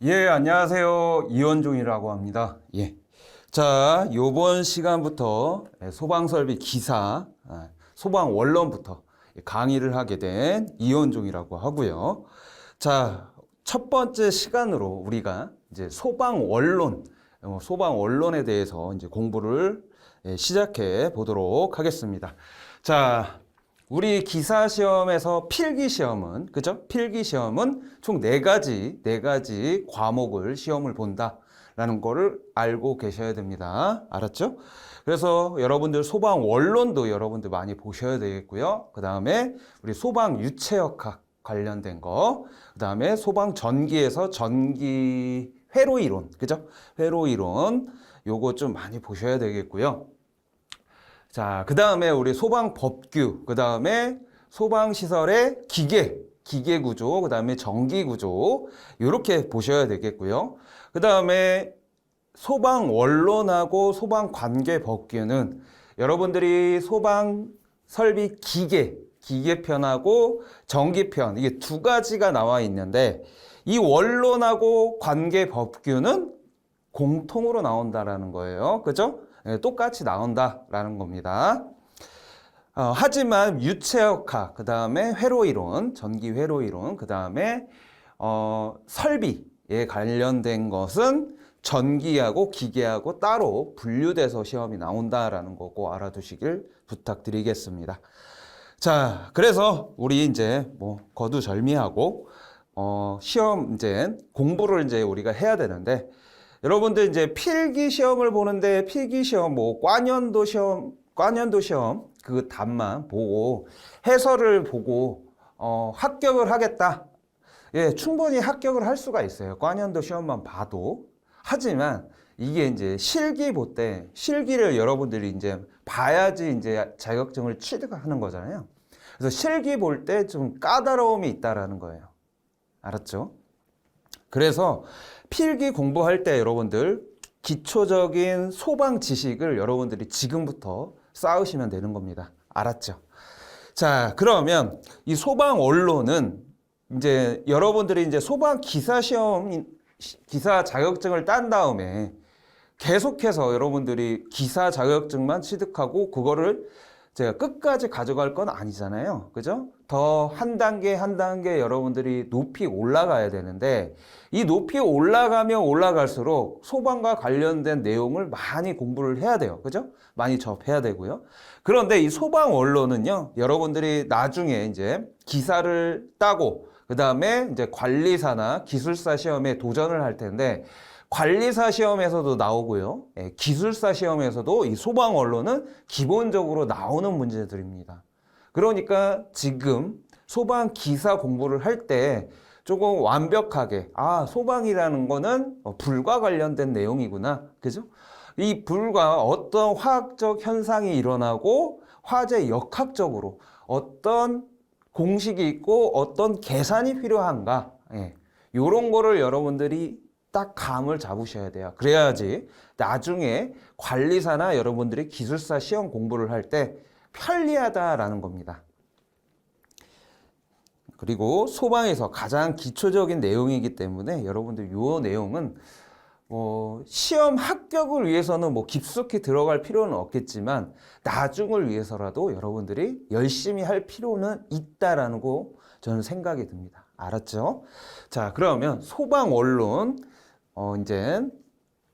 예, 안녕하세요. 이원종이라고 합니다. 예. 자, 요번 시간부터 소방설비 기사, 소방 원론부터 강의를 하게 된 이원종이라고 하고요. 자, 첫 번째 시간으로 우리가 이제 소방 원론, 소방 원론에 대해서 이제 공부를 시작해 보도록 하겠습니다. 자, 우리 기사 시험에서 필기 시험은, 그죠? 필기 시험은 총 네 가지 과목을 시험을 본다라는 거를 알고 계셔야 됩니다. 알았죠? 그래서 여러분들 소방 원론도 여러분들 많이 보셔야 되겠고요. 그 다음에 우리 소방 유체역학 관련된 거, 그 다음에 소방 전기에서 전기 회로 이론, 그죠? 회로 이론, 요거 좀 많이 보셔야 되겠고요. 자, 그 다음에 우리 소방 법규, 그 다음에 소방시설의 기계 구조, 그 다음에 전기 구조, 이렇게 보셔야 되겠고요. 그 다음에 소방 원론하고 소방 관계 법규는 여러분들이 소방 설비 기계편하고 전기편, 이게 두 가지가 나와 있는데, 이 원론하고 관계 법규는 공통으로 나온다라는 거예요. 그죠? 똑같이 나온다라는 겁니다. 하지만 유체역학, 그 다음에 회로이론, 전기 회로이론, 그 다음에 설비에 관련된 것은 전기하고 기계하고 따로 분류돼서 시험이 나온다라는 거고 알아두시길 부탁드리겠습니다. 자, 그래서 우리 이제 뭐 거두절미하고 시험 이제 공부를 이제 우리가 해야 되는데, 여러분들 이제 필기 시험을 보는데 필기 시험 뭐 과년도 시험 그 답만 보고 해설을 보고 합격을 하겠다. 예, 충분히 합격을 할 수가 있어요. 과년도 시험만 봐도. 하지만 이게 이제 실기 볼 때 실기를 여러분들이 이제 봐야지 이제 자격증을 취득하는 거잖아요. 그래서 실기 볼 때 좀 까다로움이 있다라는 거예요. 알았죠? 그래서 필기 공부할 때 여러분들 기초적인 소방 지식을 여러분들이 지금부터 쌓으시면 되는 겁니다. 알았죠? 자, 그러면 이 소방 원론은 이제 여러분들이 이제 소방 기사 시험, 기사 자격증을 딴 다음에 계속해서 여러분들이 기사 자격증만 취득하고 그거를 제가 끝까지 가져갈 건 아니잖아요. 그죠? 더 한 단계 한 단계 여러분들이 높이 올라가야 되는데, 이 높이 올라가면 올라갈수록 소방과 관련된 내용을 많이 공부를 해야 돼요. 그죠? 많이 접해야 되고요. 그런데 이 소방 원론은요, 여러분들이 나중에 이제 기사를 따고, 그 다음에 이제 관리사나 기술사 시험에 도전을 할 텐데, 관리사 시험에서도 나오고요. 기술사 시험에서도 이 소방 원론은 기본적으로 나오는 문제들입니다. 그러니까 지금 소방 기사 공부를 할 때 조금 완벽하게, 소방이라는 거는 불과 관련된 내용이구나. 그죠? 이 불과 어떤 화학적 현상이 일어나고 화재 역학적으로 어떤 공식이 있고 어떤 계산이 필요한가. 이런 거를 여러분들이 딱 감을 잡으셔야 돼요. 그래야지 나중에 관리사나 여러분들이 기술사 시험 공부를 할 때 편리하다라는 겁니다. 그리고 소방에서 가장 기초적인 내용이기 때문에 여러분들 이 내용은 시험 합격을 위해서는 뭐 깊숙이 들어갈 필요는 없겠지만 나중을 위해서라도 여러분들이 열심히 할 필요는 있다라는 거 저는 생각이 듭니다. 알았죠? 자, 그러면 소방 원론 이제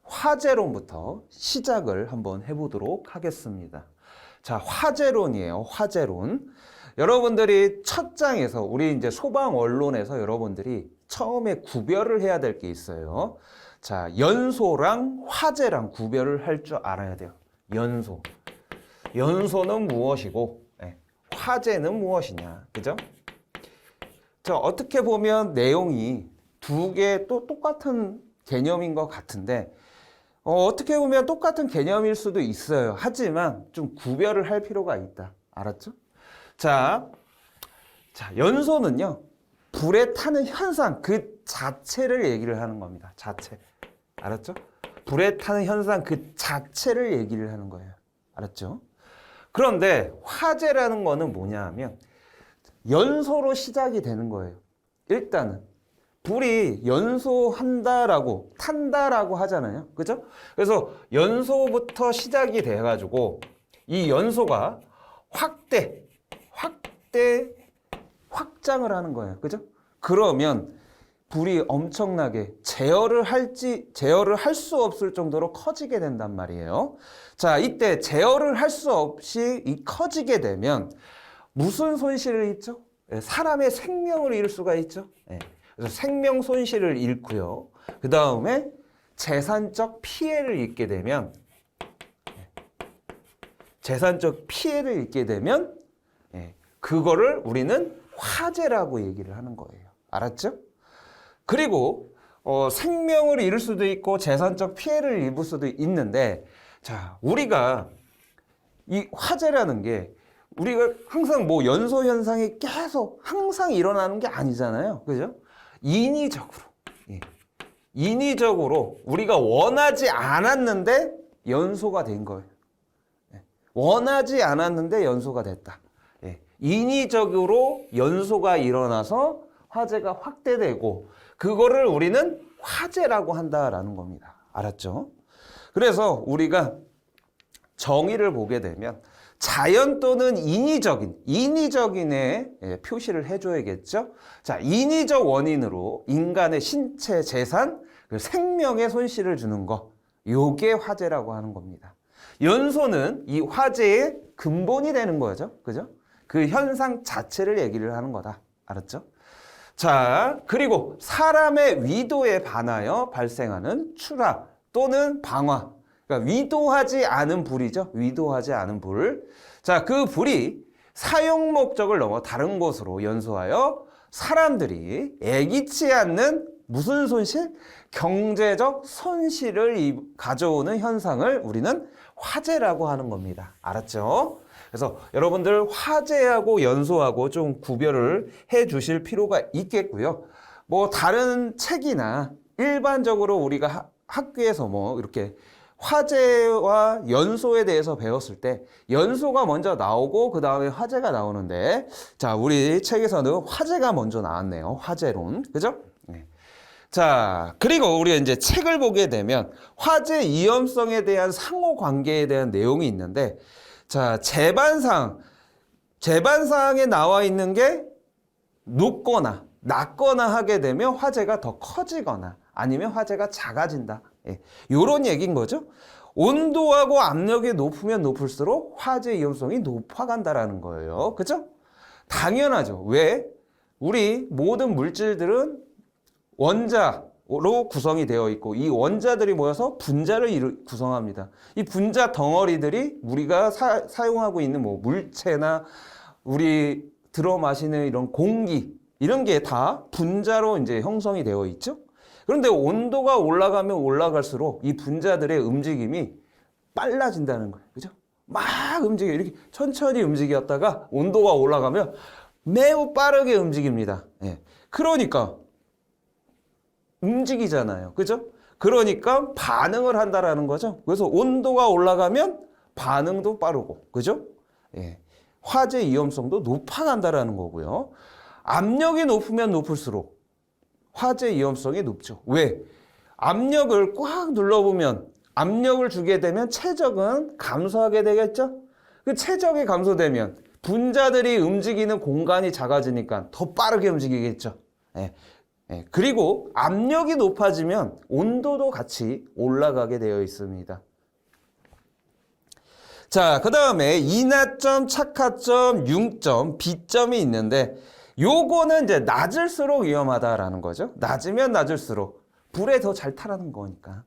화재론부터 시작을 한번 해보도록 하겠습니다. 자, 화재론이에요. 화재론. 여러분들이 첫 장에서 우리 이제 소방 원론에서 여러분들이 처음에 구별을 해야 될 게 있어요. 자, 연소랑 화재랑 구별을 할 줄 알아야 돼요. 연소. 연소는 무엇이고, 화재는 무엇이냐. 그죠? 자, 어떻게 보면 내용이 두 개 또 똑같은 개념인 것 같은데, 어떻게 보면 똑같은 개념일 수도 있어요. 하지만 좀 구별을 할 필요가 있다. 알았죠? 자, 연소는요, 불에 타는 현상 그 자체를 얘기를 하는 겁니다. 자체. 알았죠? 불에 타는 현상 그 자체를 얘기를 하는 거예요. 알았죠? 그런데 화재라는 거는 뭐냐 하면 연소로 시작이 되는 거예요. 일단은 불이 연소한다라고, 탄다라고 하잖아요. 그죠? 그래서 연소부터 시작이 돼가지고 이 연소가 확장을 하는 거예요. 그죠? 그러면 불이 엄청나게 제어를 할 수 없을 정도로 커지게 된단 말이에요. 자, 이때 제어를 할 수 없이 커지게 되면 무슨 손실을 입죠? 사람의 생명을 잃을 수가 있죠. 그래서 생명 손실을 잃고요. 그 다음에 재산적 피해를 입게 되면 그거를 우리는 화재라고 얘기를 하는 거예요. 알았죠? 그리고 생명을 잃을 수도 있고 재산적 피해를 입을 수도 있는데, 자, 우리가 이 화재라는 게 우리가 항상 뭐 연소 현상이 계속 항상 일어나는 게 아니잖아요. 그죠? 인위적으로 우리가 원하지 않았는데 연소가 된 거예요. 원하지 않았는데 연소가 됐다. 인위적으로 연소가 일어나서 화재가 확대되고 그거를 우리는 화재라고 한다라는 겁니다. 알았죠? 그래서 우리가 정의를 보게 되면 자연 또는 인위적인의 표시를 해줘야겠죠. 자, 인위적 원인으로 인간의 신체, 재산, 생명에 손실을 주는 거, 요게 화재라고 하는 겁니다. 연소는 이 화재의 근본이 되는 거죠. 그죠? 그 현상 자체를 얘기를 하는 거다. 알았죠? 자, 그리고 사람의 위도에 반하여 발생하는 출하 또는 방화. 그러니까 위도하지 않은 불이죠. 위도하지 않은 불. 자, 그 불이 사용 목적을 넘어 다른 곳으로 연소하여 사람들이 애기치 않는 무슨 손실? 경제적 손실을 가져오는 현상을 우리는 화재라고 하는 겁니다. 알았죠? 그래서 여러분들 화재하고 연소하고 좀 구별을 해 주실 필요가 있겠고요. 뭐 다른 책이나 일반적으로 우리가 학교에서 뭐 이렇게 화재와 연소에 대해서 배웠을 때 연소가 먼저 나오고 그 다음에 화재가 나오는데, 자, 우리 책에서는 화재가 먼저 나왔네요. 화재론. 그죠? 네. 자, 그리고 우리가 이제 책을 보게 되면 화재 위험성에 대한 상호관계에 대한 내용이 있는데, 자, 제반사항에 나와 있는 게 높거나 낮거나 하게 되면 화재가 더 커지거나 아니면 화재가 작아진다. 이런 얘기인 거죠. 온도하고 압력이 높으면 높을수록 화재 위험성이 높아간다라는 거예요. 그죠? 당연하죠. 왜? 우리 모든 물질들은 원자로 구성이 되어 있고 이 원자들이 모여서 분자를 구성합니다. 이 분자 덩어리들이 우리가 사용하고 있는 뭐 물체나 우리 들어 마시는 이런 공기 이런 게 다 분자로 이제 형성이 되어 있죠. 그런데 온도가 올라가면 올라갈수록 이 분자들의 움직임이 빨라진다는 거예요. 그죠? 막 움직여. 이렇게 천천히 움직였다가 온도가 올라가면 매우 빠르게 움직입니다. 그러니까 움직이잖아요. 그죠? 그러니까 반응을 한다라는 거죠. 그래서 온도가 올라가면 반응도 빠르고, 그죠? 화재 위험성도 높아간다라는 거고요. 압력이 높으면 높을수록 화재 위험성이 높죠. 왜? 압력을 꽉 눌러보면 압력을 주게 되면 최적은 감소하게 되겠죠? 그 최적이 감소되면 분자들이 움직이는 공간이 작아지니까 더 빠르게 움직이겠죠. 그리고 압력이 높아지면 온도도 같이 올라가게 되어 있습니다. 자, 그 다음에 인하점, 착하점, 융점, 비점이 있는데 요거는 이제 낮을수록 위험하다라는 거죠. 낮으면 낮을수록 불에 더 잘 타라는 거니까.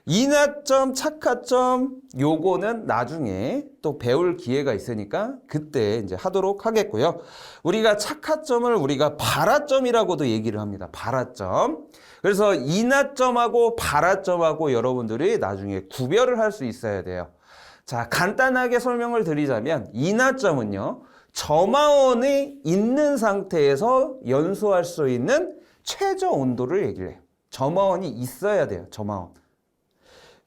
인하점, 착하점 요거는 나중에 또 배울 기회가 있으니까 그때 이제 하도록 하겠고요. 우리가 착하점을 우리가 발화점이라고도 얘기를 합니다. 발화점. 그래서 인하점하고 발화점하고 여러분들이 나중에 구별을 할 수 있어야 돼요. 자, 간단하게 설명을 드리자면 인하점은요. 점화원이 있는 상태에서 연소할 수 있는 최저 온도를 얘기를 해요. 점화원이 있어야 돼요. 점화원.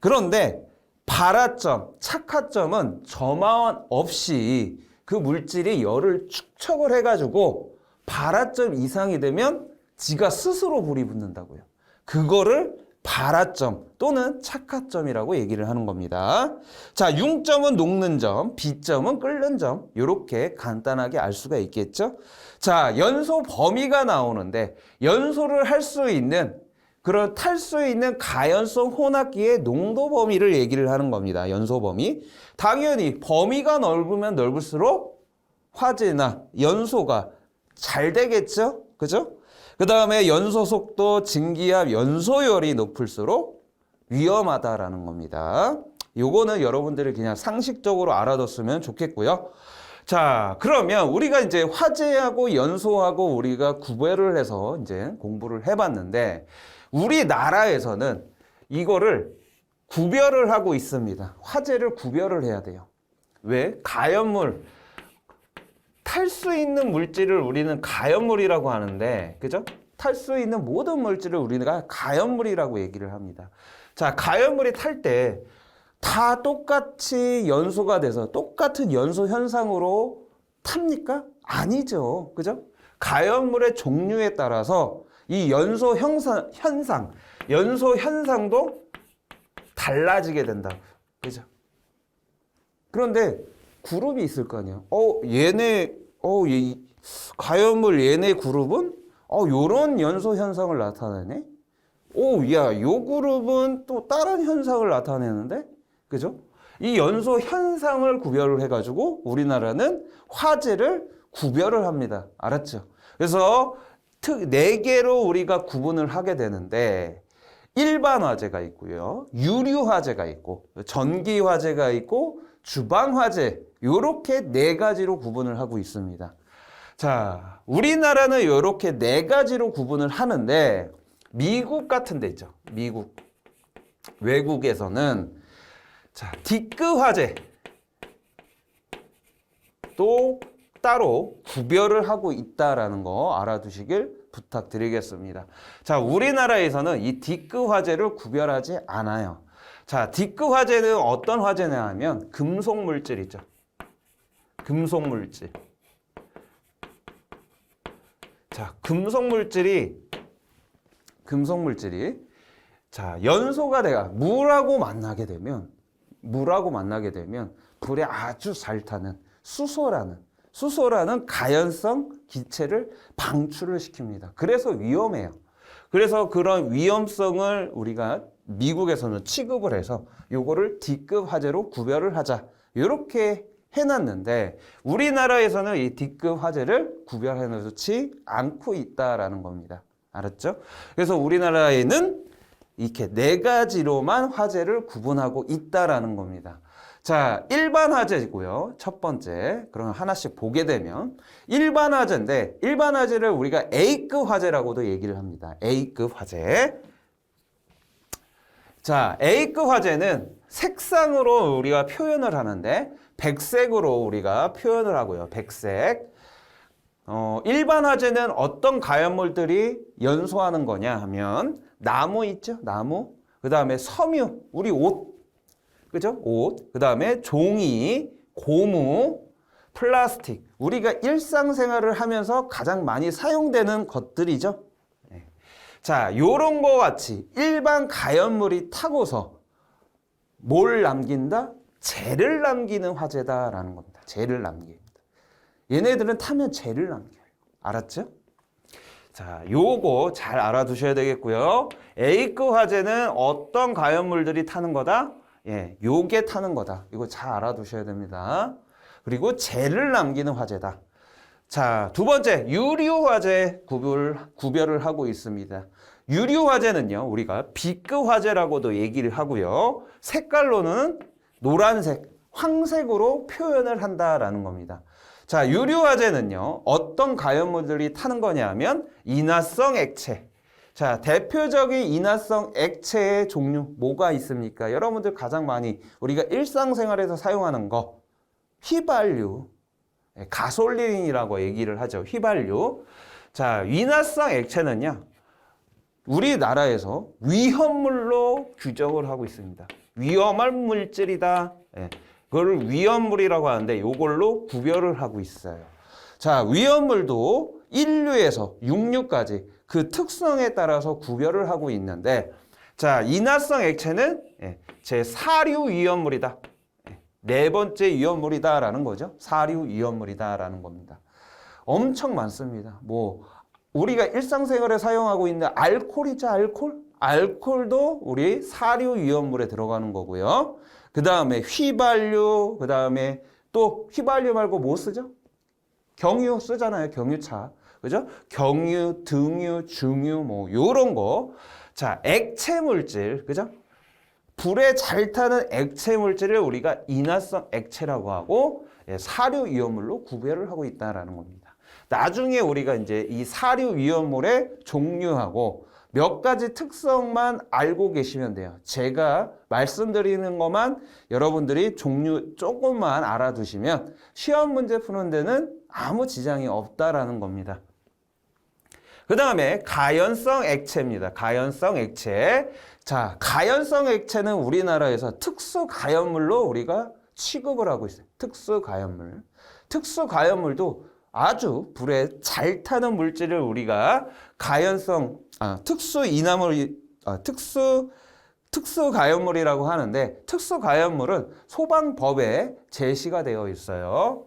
그런데 발화점, 착하점은 점화원 없이 그 물질이 열을 축적을 해가지고 발화점 이상이 되면 지가 스스로 불이 붙는다고요. 그거를 발화점 또는 착화점이라고 얘기를 하는 겁니다. 자, 융점은 녹는 점, 비점은 끓는 점, 이렇게 간단하게 알 수가 있겠죠. 자, 연소 범위가 나오는데 연소를 할 수 있는 그런 탈 수 있는 가연성 혼합기의 농도 범위를 얘기를 하는 겁니다. 연소 범위. 당연히 범위가 넓으면 넓을수록 화재나 연소가 잘 되겠죠. 그죠? 그 다음에 연소 속도, 증기압, 연소열이 높을수록 위험하다라는 겁니다. 요거는 여러분들이 그냥 상식적으로 알아뒀으면 좋겠고요. 자, 그러면 우리가 이제 화재하고 연소하고 우리가 구별을 해서 이제 공부를 해봤는데 우리나라에서는 이거를 구별을 하고 있습니다. 화재를 구별을 해야 돼요. 왜? 가연물. 탈 수 있는 물질을 우리는 가연물이라고 하는데, 그죠? 탈 수 있는 모든 물질을 우리가 가연물이라고 얘기를 합니다. 자, 가연물이 탈 때 다 똑같이 연소가 돼서 똑같은 연소 현상으로 탑니까? 아니죠. 그죠? 가연물의 종류에 따라서 이 연소 현상도 달라지게 된다고요. 그죠? 그런데 그룹이 있을 거 아니에요. 가연물 얘네 그룹은 요런 연소 현상을 나타내네. 요 그룹은 또 다른 현상을 나타내는데, 그죠? 이 연소 현상을 구별을 해가지고 우리나라는 화재를 구별을 합니다. 알았죠? 그래서 4개로 우리가 구분을 하게 되는데 일반 화재가 있고요, 유류 화재가 있고, 전기 화재가 있고, 주방 화재, 요렇게 4가지로 구분을 하고 있습니다. 자, 우리나라는 요렇게 4가지로 구분을 하는데 미국 같은 데 있죠. 미국. 외국에서는 자, D급 화재 또 따로 구별을 하고 있다라는 거 알아두시길 부탁드리겠습니다. 자, 우리나라에서는 이 D급 화재를 구별하지 않아요. 자, D급 화재는 어떤 화재냐 하면 금속 물질이죠. 금속 물질. 자, 금속 물질이 자, 연소가 돼가 물하고 만나게 되면 불에 아주 잘 타는 수소라는 가연성 기체를 방출을 시킵니다. 그래서 위험해요. 그래서 그런 위험성을 우리가 미국에서는 취급을 해서 요거를 D급 화재로 구별을 하자. 이렇게 해놨는데 우리나라에서는 이 D급 화재를 구별해 놓지 않고 있다라는 겁니다. 알았죠? 그래서 우리나라에는 이렇게 4가지로만 화재를 구분하고 있다라는 겁니다. 자, 일반 화재고요. 첫 번째. 그럼 하나씩 보게 되면 일반 화재인데 일반 화재를 우리가 A급 화재라고도 얘기를 합니다. A급 화재. 자, A급 화재는 색상으로 우리가 표현을 하는데 백색으로 우리가 표현을 하고요. 백색. 일반 화재는 어떤 가연물들이 연소하는 거냐 하면 나무 있죠? 나무. 그 다음에 섬유, 우리 옷. 그죠? 옷. 그 다음에 종이, 고무, 플라스틱. 우리가 일상생활을 하면서 가장 많이 사용되는 것들이죠. 네. 자, 요런 거 같이 일반 가연물이 타고서 뭘 남긴다? 재를 남기는 화재다라는 겁니다. 재를 남깁니다. 얘네들은 타면 재를 남겨요. 알았죠? 자, 요거 잘 알아두셔야 되겠고요. A급 화재는 어떤 가연물들이 타는 거다? 예, 요게 타는 거다. 이거 잘 알아두셔야 됩니다. 그리고 재를 남기는 화재다. 자, 두 번째, 유류 화재 구별을 하고 있습니다. 유류 화재는요, 우리가 B급 화재라고도 얘기를 하고요. 색깔로는 노란색, 황색으로 표현을 한다라는 겁니다. 자, 유류 화재는요, 어떤 가연물들이 타는 거냐 하면 인화성 액체. 자, 대표적인 인화성 액체의 종류 뭐가 있습니까? 여러분들 가장 많이 우리가 일상생활에서 사용하는 거, 휘발유, 가솔린이라고 얘기를 하죠. 휘발유. 자, 인화성 액체는요, 우리나라에서 위험물로 규정을 하고 있습니다. 위험한 물질이다. 그걸 위험물이라고 하는데 이걸로 구별을 하고 있어요. 자, 위험물도 1류에서 6류까지 그 특성에 따라서 구별을 하고 있는데, 자, 인화성 액체는 제 사류 위험물이다. 네 번째 위험물이다라는 거죠. 사류 위험물이다라는 겁니다. 엄청 많습니다. 뭐 우리가 일상생활에 사용하고 있는 알코올이죠, 알코올. 알코올도 우리 사류 위험물에 들어가는 거고요. 그 다음에 휘발유, 그 다음에 또 휘발유 말고 뭐 쓰죠? 경유 쓰잖아요. 경유차. 그죠? 경유, 등유, 중유, 뭐 요런 거. 자, 액체 물질, 그죠? 불에 잘 타는 액체 물질을 우리가 인화성 액체라고 하고 사류 위험물로 구별을 하고 있다라는 겁니다. 나중에 우리가 이제 이 사류 위험물의 종류하고 몇 가지 특성만 알고 계시면 돼요. 제가 말씀드리는 것만 여러분들이 종류 조금만 알아두시면 시험 문제 푸는 데는 아무 지장이 없다라는 겁니다. 그 다음에 가연성 액체입니다. 가연성 액체. 자, 가연성 액체는 우리나라에서 특수 가연물로 우리가 취급을 하고 있어요. 특수 가연물. 특수 가연물도 아주 불에 잘 타는 물질을 우리가 특수 인화물, 특수 가연물이라고 하는데, 특수 가연물은 소방법에 제시가 되어 있어요.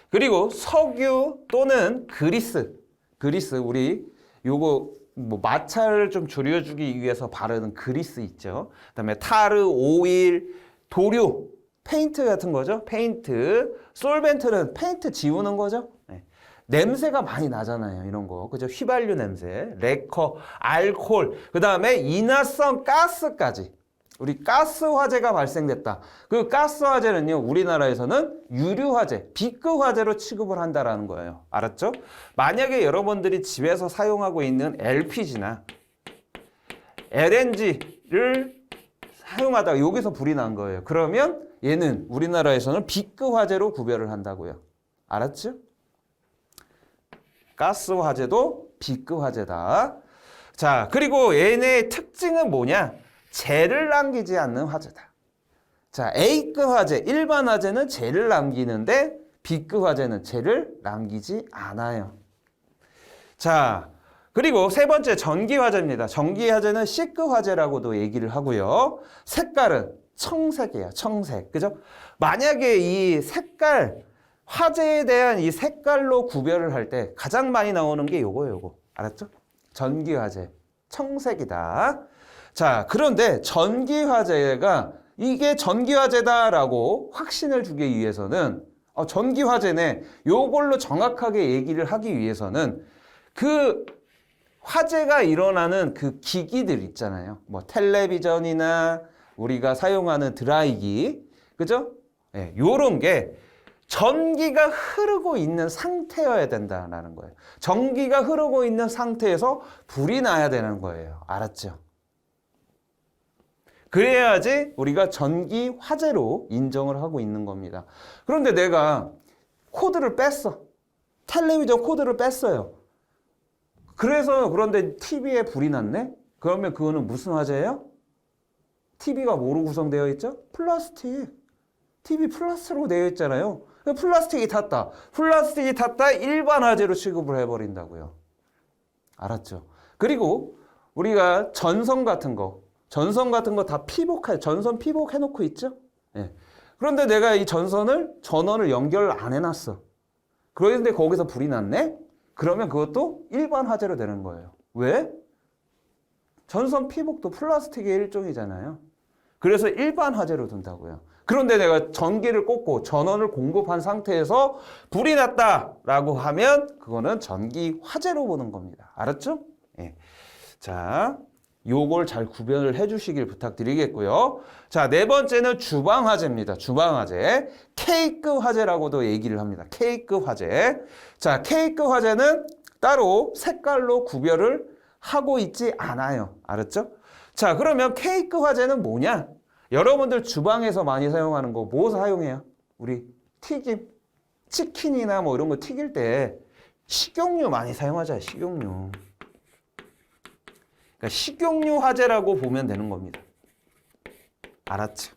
그리고 석유 또는 그리스 우리 요거 뭐 마찰을 좀 줄여주기 위해서 바르는 그리스 있죠. 그다음에 타르, 오일, 도료, 페인트 같은 거죠. 페인트, 솔벤트는 페인트 지우는 거죠. 네. 냄새가 많이 나잖아요. 이런 거. 그죠? 휘발유 냄새, 레커, 알코올, 그다음에 인화성 가스까지. 우리 가스 화재가 발생됐다. 그 가스 화재는요, 우리나라에서는 유류 화재, B급 화재로 취급을 한다라는 거예요. 알았죠? 만약에 여러분들이 집에서 사용하고 있는 LPG나 LNG를 사용하다가 여기서 불이 난 거예요. 그러면 얘는 우리나라에서는 B급 화재로 구별을 한다고요. 알았죠? 가스 화재도 B급 화재다. 자, 그리고 얘네의 특징은 뭐냐? 재를 남기지 않는 화재다. 자, A급 화재, 일반 화재는 재를 남기는데 B급 화재는 재를 남기지 않아요. 자, 그리고 세 번째 전기 화재입니다. 전기 화재는 C급 화재라고도 얘기를 하고요. 색깔은 청색이에요. 청색. 그죠? 만약에 이 색깔, 화재에 대한 이 색깔로 구별을 할 때 가장 많이 나오는 게 요거. 알았죠? 전기 화재. 청색이다. 자, 그런데 전기 화재가 이게 전기 화재다라고 확신을 주기 위해서는 전기 화재네. 요걸로 정확하게 얘기를 하기 위해서는 그 화재가 일어나는 그 기기들 있잖아요. 뭐 텔레비전이나 우리가 사용하는 드라이기. 그죠? 예, 요런 게 전기가 흐르고 있는 상태여야 된다는 거예요. 전기가 흐르고 있는 상태에서 불이 나야 되는 거예요. 알았죠? 그래야지 우리가 전기 화재로 인정을 하고 있는 겁니다. 그런데 내가 코드를 뺐어. 텔레비전 코드를 뺐어요. 그런데 TV에 불이 났네? 그러면 그거는 무슨 화재예요? TV가 뭐로 구성되어 있죠? 플라스틱. TV 플라스틱으로 되어 있잖아요. 플라스틱이 탔다. 플라스틱이 탔다 일반 화재로 취급을 해버린다고요. 알았죠? 그리고 우리가 전선 같은 거 다 전선 피복해놓고 있죠? 예. 그런데 내가 이 전원을 연결을 안 해놨어. 그런데 거기서 불이 났네? 그러면 그것도 일반 화재로 되는 거예요. 왜? 전선 피복도 플라스틱의 일종이잖아요. 그래서 일반 화재로 둔다고요. 그런데 내가 전기를 꽂고 전원을 공급한 상태에서 불이 났다라고 하면 그거는 전기 화재로 보는 겁니다. 알았죠? 예. 자, 요걸 잘 구별을 해주시길 부탁드리겠고요. 자, 네 번째는 주방 화재입니다. 주방 화재. K급 화재라고도 얘기를 합니다. K급 화재. 자, K급 화재는 따로 색깔로 구별을 하고 있지 않아요. 알았죠? 자, 그러면 K급 화재는 뭐냐? 여러분들 주방에서 많이 사용하는 거 뭐 사용해요? 우리 튀김, 치킨이나 뭐 이런 거 튀길 때 식용유 많이 사용하잖아요. 식용유. 그러니까 식용유 화재라고 보면 되는 겁니다. 알았죠?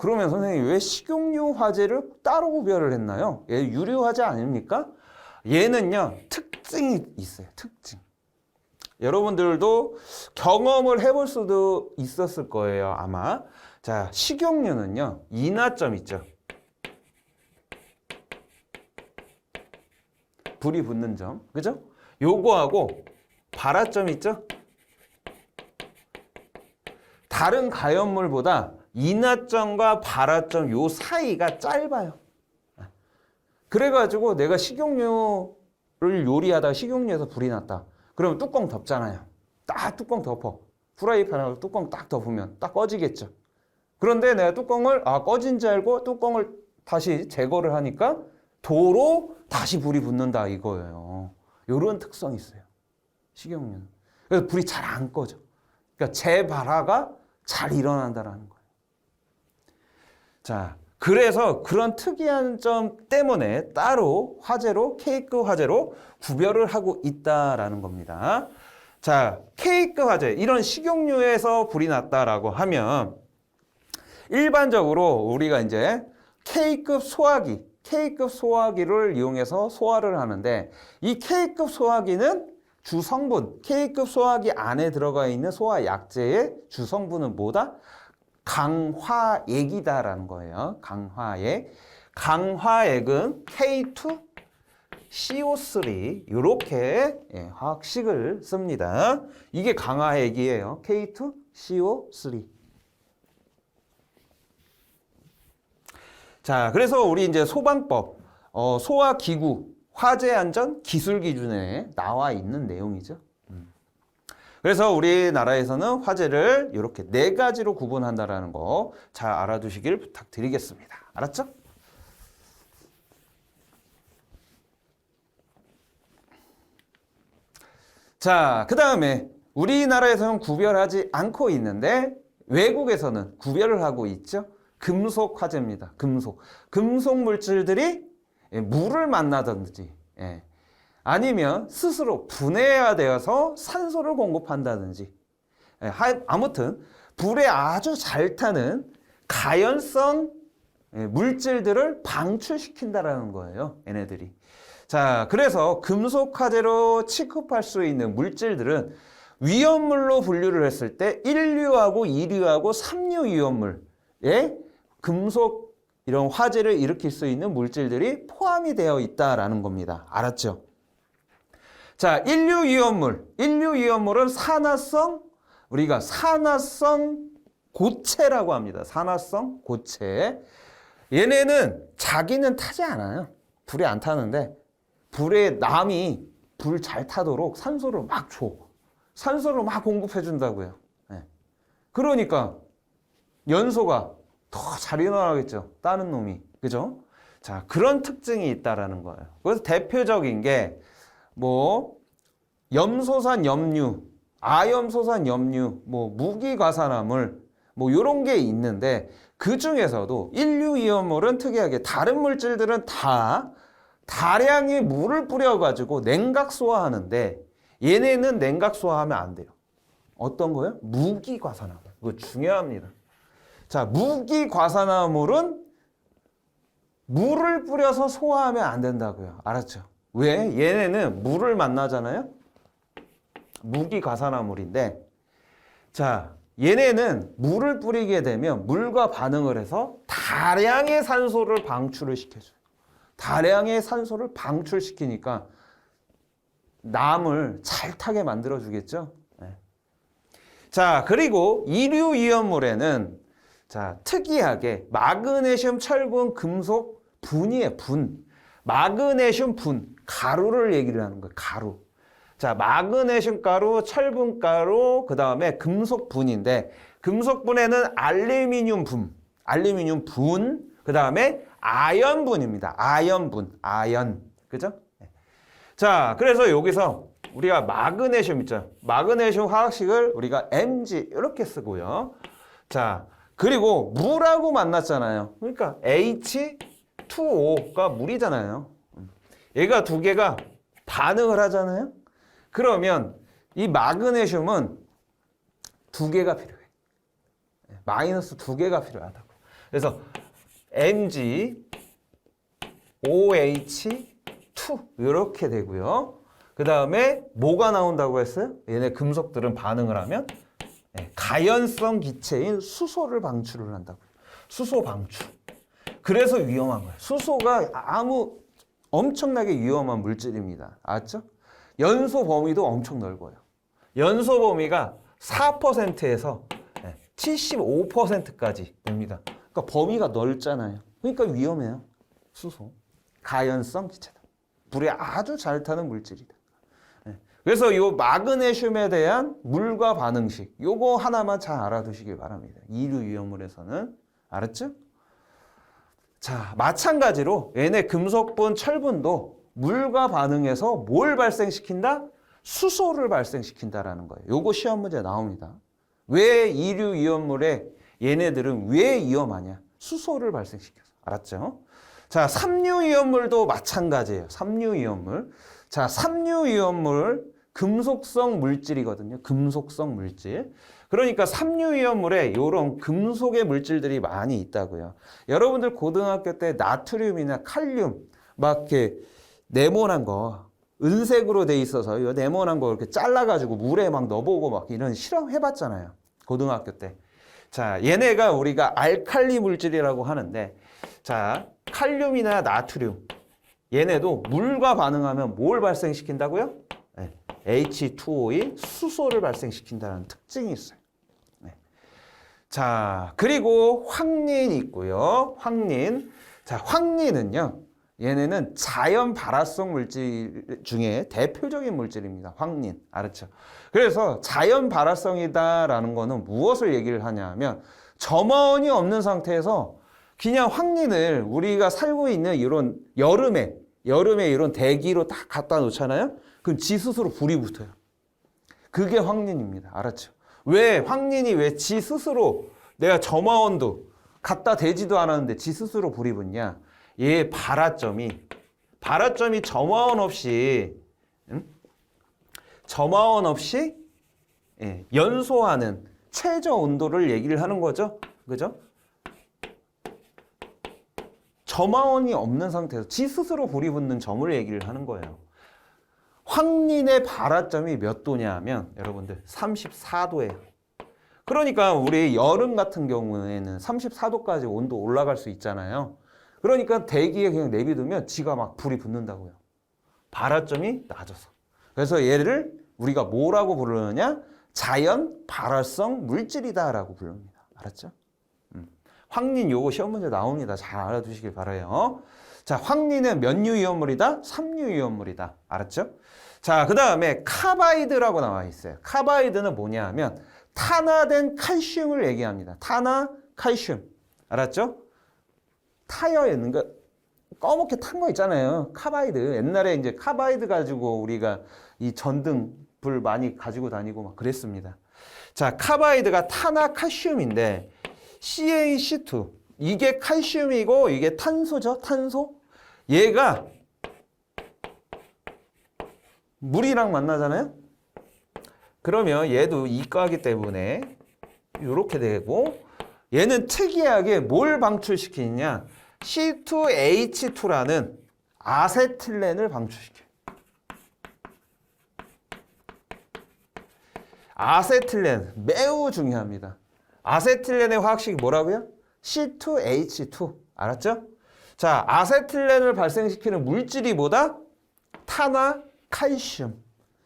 그러면 선생님 왜 식용유 화재를 따로 구별을 했나요? 얘 유류 화재 아닙니까? 얘는요, 특징이 있어요. 특징. 여러분들도 경험을 해볼 수도 있었을 거예요, 아마. 자, 식용유는요, 인화점 있죠. 불이 붙는 점, 그죠? 요거하고 발화점 있죠? 다른 가연물보다 인화점과 발화점 요 사이가 짧아요. 그래가지고 내가 식용유를 요리하다가 식용유에서 불이 났다. 그러면 뚜껑 덮잖아요. 딱 뚜껑 덮어. 프라이팬하고 뚜껑 딱 덮으면 딱 꺼지겠죠. 그런데 내가 뚜껑을 꺼진 줄 알고 뚜껑을 다시 제거를 하니까 도로 다시 불이 붙는다 이거예요. 이런 특성이 있어요. 식용유는. 그래서 불이 잘 안 꺼져. 그러니까 재발화가 잘 일어난다라는 거예요. 자, 그래서 그런 특이한 점 때문에 따로 화재로, 케이크 화재로 구별을 하고 있다라는 겁니다. 자, 케이크 화재, 이런 식용유에서 불이 났다라고 하면 일반적으로 우리가 이제 K급 소화기를 이용해서 소화를 하는데, 이 K급 소화기는 주성분, K급 소화기 안에 들어가 있는 소화약제의 주성분은 뭐다? 강화액이다라는 거예요. 강화액. 강화액은 K2CO3 이렇게 화학식을 씁니다. 이게 강화액이에요. K2CO3. 자, 그래서 우리 이제 소방법, 소화기구, 화재안전 기술 기준에 나와 있는 내용이죠. 그래서 우리나라에서는 화재를 이렇게 4가지로 구분한다라는 거 잘 알아두시길 부탁드리겠습니다. 알았죠? 자, 그 다음에 우리나라에서는 구별하지 않고 있는데 외국에서는 구별을 하고 있죠. 금속 화재입니다. 금속 물질들이 물을 만나든지 아니면 스스로 분해되어서 산소를 공급한다든지, 아무튼 불에 아주 잘 타는 가연성 물질들을 방출시킨다라는 거예요. 얘네들이. 자, 그래서 금속 화재로 취급할 수 있는 물질들은 위험물로 분류를 했을 때 1류하고 2류하고 3류 위험물에 금속 이런 화재를 일으킬 수 있는 물질들이 포함이 되어 있다라는 겁니다. 알았죠? 자, 1류 위험물은 우리가 산화성 고체라고 합니다. 산화성 고체. 얘네는 자기는 타지 않아요. 불에 안 타는데 불에 남이 불 잘 타도록 산소를 막 줘. 산소를 막 공급해 준다고요. 그러니까 연소가 더 잘 일어나겠죠. 다른 놈이. 그죠? 자, 그런 특징이 있다라는 거예요. 그래서 대표적인 게 염소산 염류, 아염소산 염류, 무기과산화물, 요런 게 있는데 그 중에서도 1류 위험물은 특이하게 다른 물질들은 다 다량의 물을 뿌려가지고 냉각 소화하는데 얘네는 냉각 소화하면 안 돼요. 어떤 거예요? 무기과산화물. 이거 중요합니다. 자, 무기과산화물은 물을 뿌려서 소화하면 안 된다고요. 알았죠? 왜? 얘네는 물을 만나잖아요? 무기과산화물인데, 자, 얘네는 물을 뿌리게 되면 물과 반응을 해서 다량의 산소를 방출을 시켜줘요. 다량의 산소를 방출시키니까 남을 잘 타게 만들어주겠죠? 자, 그리고 이류 위험물에는 자, 특이하게 마그네슘, 철분, 금속 분이에요. 마그네슘 분, 가루를 얘기를 하는 거예요. 가루. 자, 마그네슘 가루, 철분 가루, 그 다음에 금속 분인데 금속 분에는 알루미늄 분, 그 다음에 아연 분입니다. 아연. 그죠? 자, 그래서 여기서 우리가 마그네슘 있죠. 마그네슘 화학식을 우리가 Mg 이렇게 쓰고요. 자, 그리고 물하고 만났잖아요. 그러니까 H2O가 물이잖아요. 얘가 두 개가 반응을 하잖아요. 그러면 이 마그네슘은 2개가 필요해. 마이너스 2개가 필요하다고. 그래서 MgOH2 이렇게 되고요. 그 다음에 뭐가 나온다고 했어요? 얘네 금속들은 반응을 하면 가연성 기체인 수소를 방출을 한다고요. 수소 방출. 그래서 위험한 거예요. 수소가 엄청나게 위험한 물질입니다. 알았죠? 연소 범위도 엄청 넓어요. 연소 범위가 4%에서 75%까지 됩니다. 그러니까 범위가 넓잖아요. 그러니까 위험해요. 수소. 가연성 기체다. 불에 아주 잘 타는 물질이다. 그래서 이 마그네슘에 대한 물과 반응식 요거 하나만 잘 알아두시길 바랍니다. 이류 위험물에서는. 알았죠? 자, 마찬가지로 얘네 금속분, 철분도 물과 반응해서 뭘 발생시킨다? 수소를 발생시킨다라는 거예요. 요거 시험 문제 나옵니다. 왜 이류 위험물에 얘네들은 왜 위험하냐? 수소를 발생시켜서. 알았죠? 자, 삼류 위험물도 마찬가지예요. 삼류 위험물. 자, 삼류 위험물 금속성 물질이거든요. 금속성 물질. 그러니까 삼류위험물에 이런 금속의 물질들이 많이 있다고요. 여러분들 고등학교 때 나트륨이나 칼륨 막 이렇게 네모난 거 은색으로 돼 있어서 이 네모난 거 이렇게 잘라가지고 물에 막 넣어보고 막 이런 실험 해봤잖아요. 고등학교 때. 자, 얘네가 우리가 알칼리 물질이라고 하는데, 자, 칼륨이나 나트륨 얘네도 물과 반응하면 뭘 발생시킨다고요? H2O인 수소를 발생시킨다는 특징이 있어요. 자, 그리고 황린이 있고요. 황린. 자, 황린은요. 얘네는 자연 발화성 물질 중에 대표적인 물질입니다. 황린. 알았죠? 그래서 자연 발화성이다라는 거는 무엇을 얘기를 하냐면 점원이 없는 상태에서 그냥 황린을 우리가 살고 있는 이런 여름에 이런 대기로 딱 갖다 놓잖아요. 그럼 지 스스로 불이 붙어요. 그게 황린입니다. 알았죠? 왜 황린이 왜 지 스스로 내가 점화원도 갖다 대지도 않았는데 지 스스로 불이 붙냐? 얘 발화점이 점화원 없이 연소하는 최저 온도를 얘기를 하는 거죠. 그죠? 점화원이 없는 상태에서 지 스스로 불이 붙는 점을 얘기를 하는 거예요. 황린의 발화점이 몇 도냐 하면 여러분들 34도예요. 그러니까 우리 여름 같은 경우에는 34도까지 온도 올라갈 수 있잖아요. 그러니까 대기에 그냥 내비두면 지가 막 불이 붙는다고요. 발화점이 낮아서. 그래서 얘를 우리가 뭐라고 부르느냐? 자연 발화성 물질이다라고 부릅니다. 알았죠? 황린 요거 시험 문제 나옵니다. 잘 알아두시길 바라요. 자, 황린은 몇 류 이온물이다? 3류 이온물이다. 알았죠? 자, 그 다음에 카바이드라고 나와 있어요. 카바이드는 뭐냐 하면 탄화된 칼슘을 얘기합니다. 탄화, 칼슘. 알았죠? 타이어에 있는 거 꺼멓게 탄 거 있잖아요. 카바이드. 옛날에 이제 카바이드 가지고 우리가 이 전등 불 많이 가지고 다니고 막 그랬습니다. 자, 카바이드가 탄화 칼슘인데 CaC2 이게 칼슘이고 이게 탄소죠. 탄소. 얘가 물이랑 만나잖아요. 그러면 얘도 이가하기 때문에 이렇게 되고 얘는 특이하게 뭘 방출시키느냐? C2H2라는 아세틸렌을 방출시켜요. 아세틸렌 매우 중요합니다. 아세틸렌의 화학식이 뭐라고요? C2H2. 알았죠? 자, 아세틸렌을 발생시키는 물질이 뭐다? 탄화칼슘.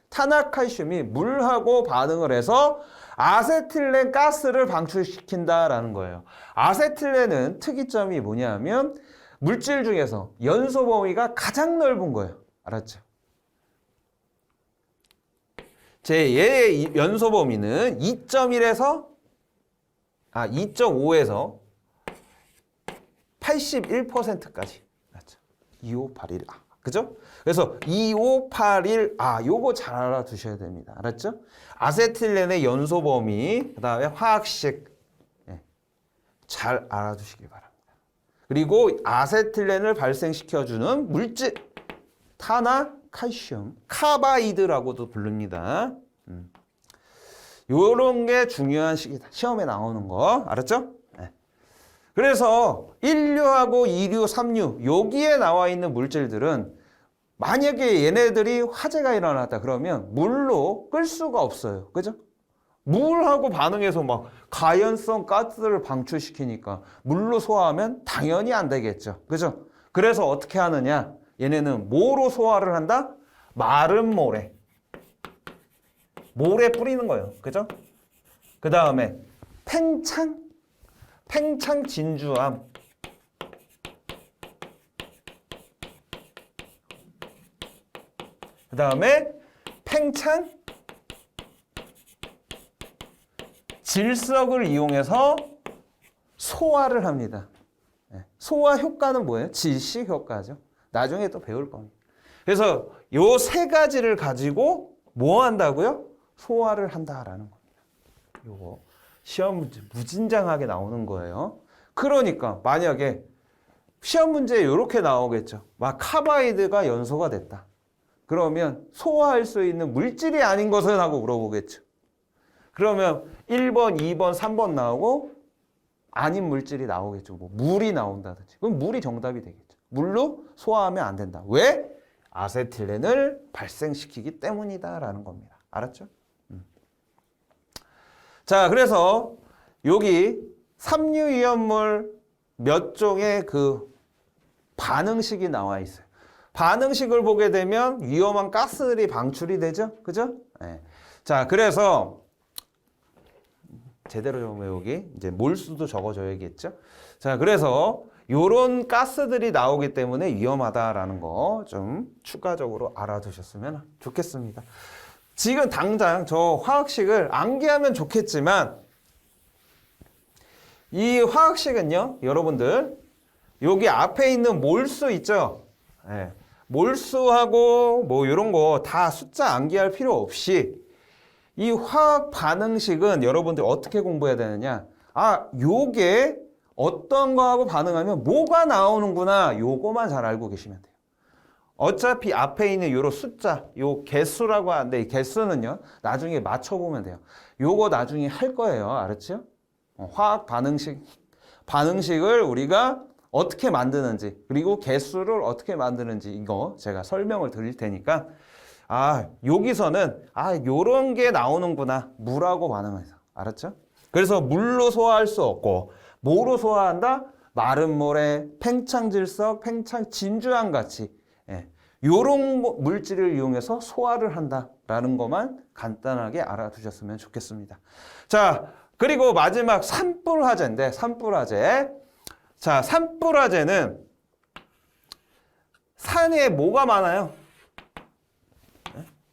탄화칼슘이 물하고 반응을 해서 아세틸렌 가스를 방출시킨다라는 거예요. 아세틸렌은 특이점이 뭐냐면 물질 중에서 연소 범위가 가장 넓은 거예요. 알았죠? 얘의 연소 범위는 2.5에서 81%까지. 맞죠? 2581. 그죠? 그래서 2581. 요거 잘 알아두셔야 됩니다. 알았죠? 아세틸렌의 연소 범위, 그다음에 화학식 잘 알아두시길 바랍니다. 그리고 아세틸렌을 발생시켜주는 물질 탄화칼슘, 카바이드라고도 부릅니다. 요런 게 중요한 식이다. 시험에 나오는 거. 알았죠? 그래서 1류하고 2류, 3류 여기에 나와 있는 물질들은 만약에 얘네들이 화재가 일어났다 그러면 물로 끌 수가 없어요. 그죠? 물하고 반응해서 막 가연성 가스를 방출시키니까 물로 소화하면 당연히 안 되겠죠. 그죠? 그래서 어떻게 하느냐? 얘네는 뭐로 소화를 한다? 마른 모래. 모래 뿌리는 거예요. 그죠? 그 다음에 팽창 진주암. 그 다음에 팽창 질석을 이용해서 소화를 합니다. 소화 효과는 뭐예요? 질식 효과죠. 나중에 또 배울 겁니다. 그래서 요 세 가지를 가지고 뭐 한다고요? 소화를 한다라는 겁니다. 요거 시험 문제 무진장하게 나오는 거예요. 그러니까 만약에 시험 문제에 이렇게 나오겠죠. 막 카바이드가 연소가 됐다. 그러면 소화할 수 있는 물질이 아닌 것은 하고 물어보겠죠. 그러면 1번, 2번, 3번 나오고 아닌 물질이 나오겠죠. 뭐 물이 나온다든지. 그럼 물이 정답이 되겠죠. 물로 소화하면 안 된다. 왜? 아세틸렌을 발생시키기 때문이다라는 겁니다. 알았죠? 자, 그래서 여기 삼류위험물 몇 종의 그 반응식이 나와 있어요. 반응식을 보게 되면 위험한 가스들이 방출이 되죠. 그죠? 네. 자, 그래서 제대로 좀 외우기. 이제 몰수도 적어줘야겠죠. 자, 그래서 요런 가스들이 나오기 때문에 위험하다라는 거 좀 추가적으로 알아두셨으면 좋겠습니다. 지금 당장 저 화학식을 암기하면 좋겠지만 이 화학식은요, 여러분들 여기 앞에 있는 몰수 있죠? 네. 몰수하고 뭐 이런 거 다 숫자 암기할 필요 없이 이 화학 반응식은 여러분들 어떻게 공부해야 되느냐? 아, 요게 어떤 거하고 반응하면 뭐가 나오는구나. 요거만 잘 알고 계시면 돼요. 어차피 앞에 있는 요런 숫자, 요 개수라고 하는데 이 개수는요, 나중에 맞춰보면 돼요. 요거 나중에 할 거예요. 알았죠? 화학 반응식을 우리가 어떻게 만드는지, 그리고 개수를 어떻게 만드는지 이거 제가 설명을 드릴 테니까 아, 여기서는 요런 게 나오는구나. 물하고 반응해서. 알았죠? 그래서 물로 소화할 수 없고 뭐로 소화한다? 마른 모래, 팽창질석, 팽창진주암 같이 요런 물질을 이용해서 소화를 한다라는 것만 간단하게 알아두셨으면 좋겠습니다. 자, 그리고 마지막 산불화재인데 산불화재. 자, 산불화재는 산에 뭐가 많아요?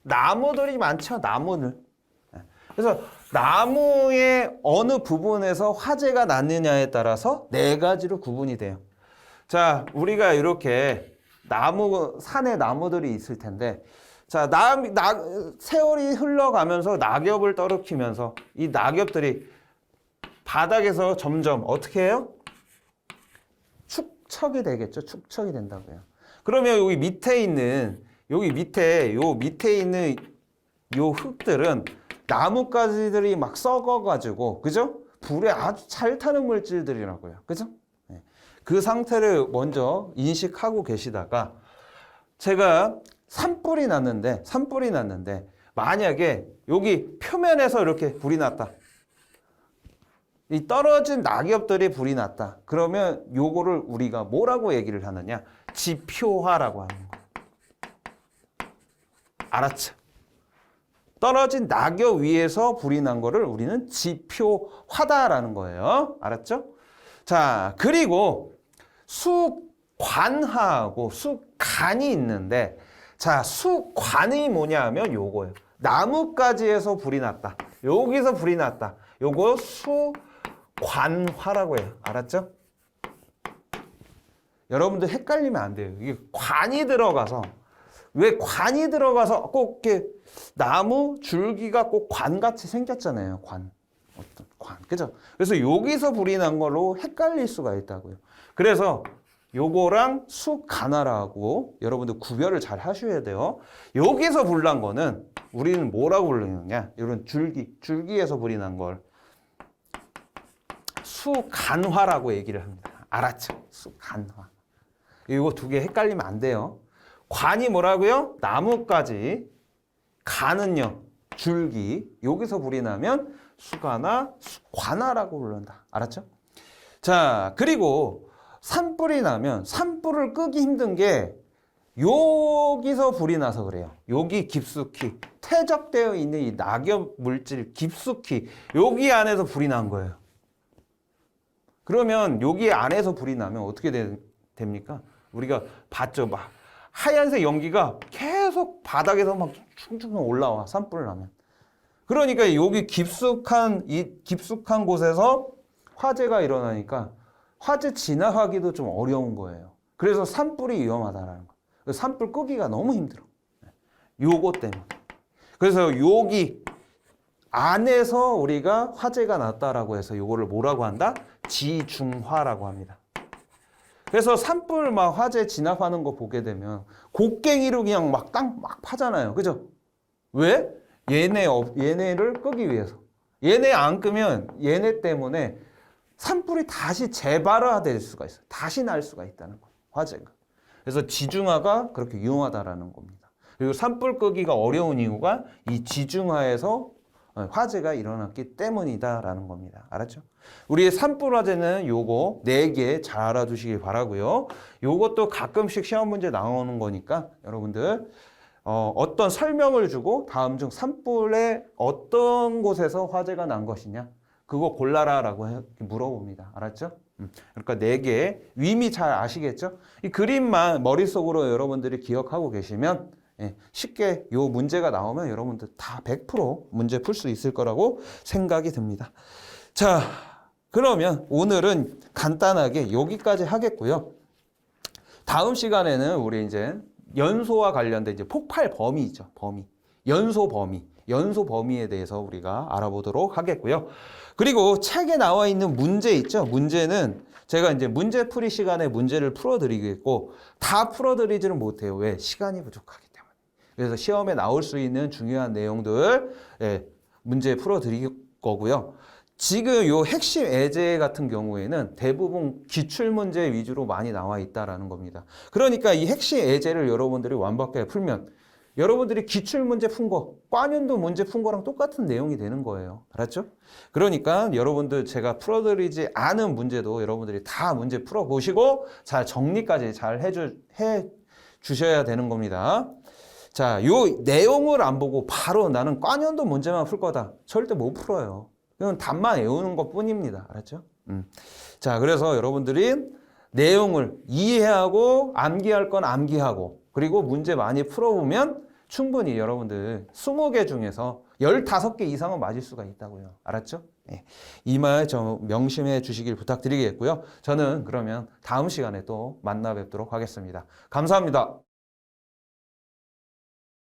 나무들이 많죠. 나무들. 그래서 나무의 어느 부분에서 화재가 났느냐에 따라서 네 가지로 구분이 돼요. 자, 우리가 이렇게 산에 나무들이 있을 텐데, 자, 세월이 흘러가면서 낙엽을 떨어뜨리면서 이 낙엽들이 바닥에서 점점 어떻게 해요? 축척이 되겠죠. 축척이 된다고요. 그러면 여기 밑에 있는 요 밑에 있는 요 흙들은 나뭇가지들이 막 썩어가지고, 그죠? 불에 아주 잘 타는 물질들이라고요. 그죠? 네. 그 상태를 먼저 인식하고 계시다가 제가 산불이 났는데 만약에 여기 표면에서 이렇게 불이 났다. 이 떨어진 낙엽들이 불이 났다. 그러면 요거를 우리가 뭐라고 얘기를 하느냐? 지표화라고 하는 거예요. 알았죠? 떨어진 낙엽 위에서 불이 난 거를 우리는 지표화다라는 거예요. 알았죠? 자, 그리고 수관하고 수간이 있는데, 자, 수관이 뭐냐 하면 요거예요. 나뭇가지에서 불이 났다. 여기서 불이 났다. 요거 수관화라고 해요. 알았죠? 여러분들 헷갈리면 안 돼요. 이게 관이 들어가서, 왜 관이 들어가서 꼭 이렇게 나무 줄기가 꼭 관같이 생겼잖아요. 어떤 관. 그죠? 그래서 여기서 불이 난 걸로 헷갈릴 수가 있다고요. 그래서 요거랑 수간화라고 여러분들 구별을 잘 하셔야 돼요. 여기서 불 난 거는 우리는 뭐라고 부르느냐? 이런 줄기에서 불이 난 걸 수간화라고 얘기를 합니다. 알았죠? 수간화. 이거 두 개 헷갈리면 안 돼요. 관이 뭐라고요? 나뭇가지, 가는요, 줄기. 여기서 불이 나면 수가나 관아라고 부른다. 알았죠? 자, 그리고 산불이 나면 산불을 끄기 힘든 게 여기서 불이 나서 그래요. 여기 깊숙이 퇴적되어 있는 이 낙엽 물질 깊숙이 여기 안에서 불이 난 거예요. 그러면 여기 안에서 불이 나면 어떻게 됩니까? 우리가 봤죠. 막 하얀색 연기가 계속 바닥에서 막 충충 올라와. 산불 나면. 그러니까 여기 깊숙한 곳에서 화재가 일어나니까 화재 진압하기도 좀 어려운 거예요. 그래서 산불이 위험하다는 거. 산불 끄기가 너무 힘들어. 요거 때문에. 그래서 여기 안에서 우리가 화재가 났다라고 해서 요거를 뭐라고 한다? 지중화라고 합니다. 그래서 산불 막 화재 진압하는 거 보게 되면 곡괭이로 그냥 막 땅 막 파잖아요. 그죠? 왜? 얘네를 끄기 위해서. 얘네 안 끄면 얘네 때문에 산불이 다시 재발화될 수가 있어요. 다시 날 수가 있다는 거예요. 화재가. 그래서 지중화가 그렇게 유용하다라는 겁니다. 그리고 산불 끄기가 어려운 이유가 이 지중화에서 화재가 일어났기 때문이다라는 겁니다. 알았죠? 우리 산불 화재는 요거 4개 잘 알아두시길 바라고요. 요것도 가끔씩 시험 문제 나오는 거니까 여러분들 어떤 설명을 주고 다음 중 산불에 어떤 곳에서 화재가 난 것이냐 그거 골라라라고 물어봅니다. 알았죠? 그러니까 4개 의미 잘 아시겠죠? 이 그림만 머릿속으로 여러분들이 기억하고 계시면 쉽게 요 문제가 나오면 여러분들 다 100% 문제 풀 수 있을 거라고 생각이 듭니다. 자, 그러면 오늘은 간단하게 여기까지 하겠고요. 다음 시간에는 우리 이제 연소와 관련된 이제 폭발 범위죠. 연소 범위에 대해서 우리가 알아보도록 하겠고요. 그리고 책에 나와 있는 문제 있죠. 문제는 제가 이제 문제 풀이 시간에 문제를 풀어드리겠고 다 풀어드리지는 못해요. 왜? 시간이 부족하기 때문에. 그래서 시험에 나올 수 있는 중요한 내용들 문제 풀어드릴 거고요. 지금 요 핵심 예제 같은 경우에는 대부분 기출문제 위주로 많이 나와 있다라는 겁니다. 그러니까 이 핵심 예제를 여러분들이 완벽하게 풀면 여러분들이 기출문제 푼 거, 과년도 문제 푼 거랑 똑같은 내용이 되는 거예요. 알았죠? 그러니까 여러분들 제가 풀어드리지 않은 문제도 여러분들이 다 문제 풀어보시고 잘 정리까지 잘 해 주셔야 되는 겁니다. 자, 요 내용을 안 보고 바로 나는 과년도 문제만 풀 거다. 절대 못 풀어요. 이건 답만 외우는 것 뿐입니다. 알았죠? 자, 그래서 여러분들이 내용을 이해하고 암기할 건 암기하고 그리고 문제 많이 풀어보면 충분히 여러분들 20개 중에서 15개 이상은 맞을 수가 있다고요. 알았죠? 네. 이 말 좀 명심해 주시길 부탁드리겠고요. 저는 그러면 다음 시간에 또 만나 뵙도록 하겠습니다. 감사합니다.